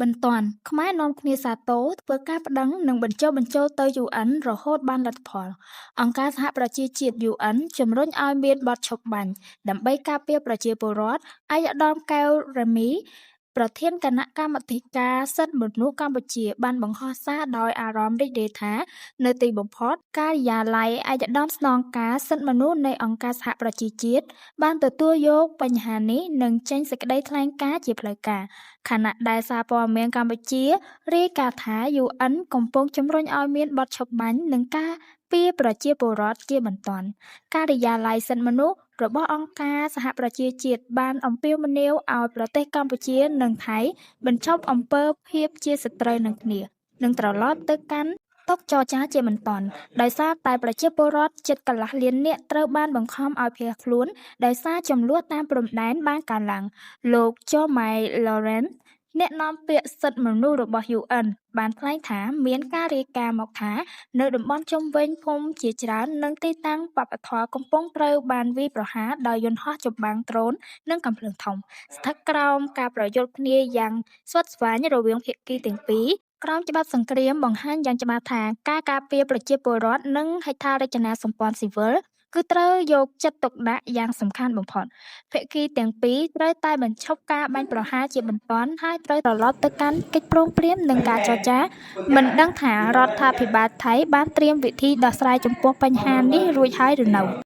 បន្ទាន់ខ្មែរនាំគ្នាសាទរធ្វើការប្តឹងនិងបញ្ចូលទៅ UN រហូតបានលទ្ធផល អង្គការសហប្រជាជាតិ UN ជំរុញឲ្យមានបទឈប់បាញ់ដើម្បីការពារប្រជាពលរដ្ឋ ឯកឧត្តមកែវ រ៉ាមី ប្រធានគណៈកម្មាធិការសិទ្ធិមនុស្សកម្ពុជាបានបង្ហោះសារដោយអារម្មណ៍រីករាយថា នៅទីបំផុត ការិយាល័យឯកឧត្តមស្នងការសិទ្ធិមនុស្សនៃអង្គការសហប្រជាជាតិបានទទួលយកបញ្ហានេះនិងចេញសេចក្តីថ្លែងការណ៍ជាផ្លូវការ ខណៈដែលសារព័ត៌មានកម្ពុជារាយការណ៍ថា UN កំពុងជំរុញឲ្យមានបទឈប់បាញ់និងការពារប្រជាពលរដ្ឋជាបន្ទាន់ ការិយាល័យសិទ្ធិមនុស្សរបស់អង្គការសហប្រជាជាតិបានអំពាវនាវឲ្យប្រទេសកម្ពុជានិងថៃបញ្ឈប់អំពើភាពជាសត្រូវនឹងគ្នា និងត្រឡប់ទៅកាន់តុចរចាជាបន្ទាន់ ដោយសារតែប្រជាពលរដ្ឋជិតកន្លះលាននាក់ត្រូវបានបង្ខំឲ្យភៀសខ្លួនដោយសារជម្លោះតាមព្រំដែនបានកើនឡើង លោក Jeremy Lawrence អ្នកនាំពាក្យសិទ្ធិមនុស្សរបស់ UN បានថ្លែងថាមានការរាយការណ៍មកថានៅតំបន់ជុំវិញភូមិជាច្រើននិងទីតាំងវប្បធម៌កំពុងត្រូវបានវាយប្រហារដោយយន្តហោះចម្បាំងដ្រូននិងកាំភ្លើងធំ ស្ថិតក្រោមការប្រយុទ្ធគ្នាយ៉ាងស្វិតស្វាញរវាងភាគីទាំងពីរ ក្រោមច្បាប់សង្គ្រាមបង្ហាញយ៉ាងច្បាស់ថាការការពារប្រជាពលរដ្ឋនិងហេដ្ឋារចនាសម្ព័ន្ធស៊ីវិលគឺត្រូវយកចិត្តទុកដាក់យ៉ាងសំខាន់បំផុត ភាគីទាំងពីរត្រូវតែបញ្ឈប់ការបាញ់ប្រហារជាបន្ទាន់ហើយត្រូវត្រឡប់ទៅកាន់កិច្ចព្រមព្រៀងនិងការចរចា មិនដឹងថារដ្ឋាភិបាលថៃបានត្រៀមវិធីដោះស្រាយចំពោះបញ្ហានេះរួចហើយឬនៅ។